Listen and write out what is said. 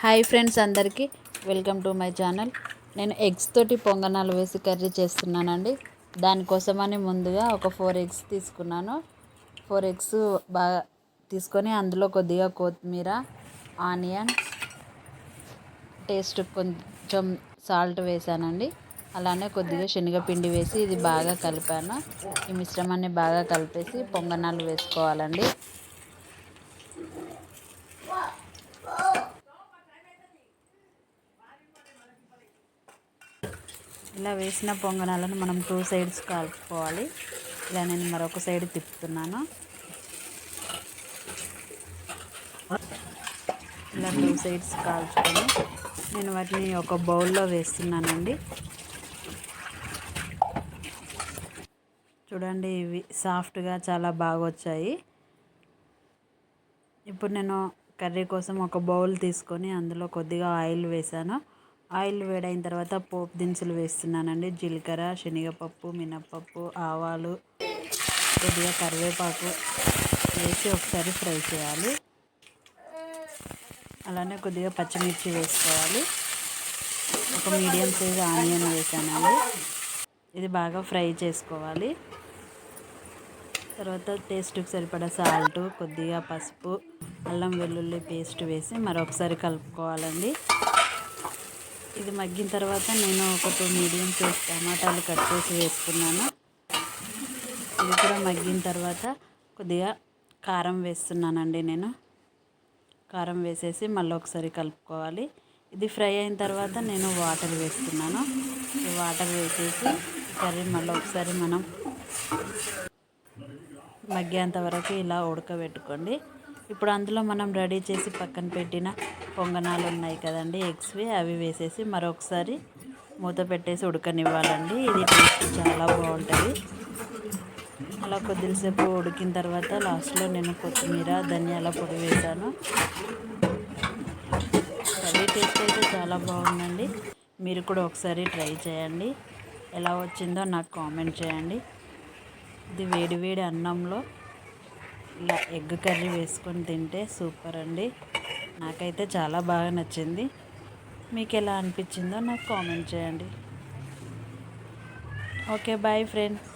Hi friends, అందరికీ welcome to my channel. నేను eggs తోటి పొంగనాలు వేసి కర్రీ చేస్తున్నానండి. దానికోసమని ముందుగా ఒక 4 ఎగ్స్ తీసుకున్నాను. 4 ఎగ్స్ బాగా తీసుకొని అందులో కొద్దిగా కొత్తిమీర, ఆనియన్, టేస్ట్ కొంచెం సాల్ట్ వేసానండి. అలానే కొద్దిగా శనగపిండి వేసి ఇది బాగా కలిపాను. ఈ మిశ్రమాన్ని బాగా కలిపేసి పొంగనాలు వేసుకోవాలండి. ఇలా వేసిన పొంగనాలను మనం 2 సైడ్స్ కలుపుకోవాలి. ఇలా నేను మరొక సైడ్ తిప్పుతున్నాను. ఇలా 2 సైడ్స్ కాల్చుకొని నేను వాటిని ఒక బౌల్లో వేస్తున్నానండి. చూడండి, ఇవి సాఫ్ట్గా చాలా బాగా వచ్చాయి. ఇప్పుడు నేను కర్రీ కోసం ఒక బౌల్ తీసుకొని అందులో కొద్దిగా ఆయిల్ వేసాను. ఆయిల్ వేడైన తర్వాత పోపు దినుసులు వేస్తున్నానండి. జీలకర్ర, శనగపప్పు, మినప్పప్పు, ఆవాలు, కొద్దిగా కరివేపాకు వేసి ఒకసారి ఫ్రై చేయాలి. అలానే కొద్దిగా పచ్చిమిర్చి వేసుకోవాలి. ఒక మీడియం సైజ్ ఆనియన్ వేసానండి. ఇది బాగా ఫ్రై చేసుకోవాలి. తర్వాత టేస్ట్కి సరిపడా సాల్ట్, కొద్దిగా పసుపు, అల్లం వెల్లుల్లి పేస్ట్ వేసి మరొకసారి కలుపుకోవాలండి. ఇది మగ్గిన తర్వాత నేను ఒక 2 మీడియం సైజ్ టమాటాలు కట్ చేసి వేసుకున్నాను. ఇది కూడా మగ్గిన తర్వాత కొద్దిగా కారం వేస్తున్నానండి. నేను కారం వేసేసి మళ్ళీ ఒకసారి కలుపుకోవాలి. ఇది ఫ్రై అయిన తర్వాత నేను వాటర్ వేస్తున్నాను. ఈ వాటర్ వేసేసి కర్రీ మళ్ళీ ఒకసారి మనం మగ్గేంత వరకు ఇలా ఉడకబెట్టుకోండి. ఇప్పుడు అందులో మనం రెడీ చేసి పక్కన పెట్టిన పొంగనాలు ఉన్నాయి కదండి, ఎగ్స్వి, అవి వేసేసి మరొకసారి మూత పెట్టేసి ఉడకనివ్వాలండి. ఇది టేస్ట్ చాలా బాగుంటుంది. అలా కొద్దిసేపు ఉడికిన తర్వాత లాస్ట్లో నేను కొత్తిమీర, ధనియాల పొడి వేసాను. కర్రీ టేస్ట్ అయితే చాలా బాగుందండి. మీరు కూడా ఒకసారి ట్రై చేయండి. ఎలా వచ్చిందో నాకు కామెంట్ చేయండి. ఇది వేడి వేడి అన్నంలో ఇలా ఎగ్ కర్రీ వేసుకొని తింటే సూపర్ అండి. నాకైతే చాలా బాగా నచ్చింది. మీకు ఎలా అనిపించిందో నాకు కామెంట్ చేయండి. Okay, bye friends.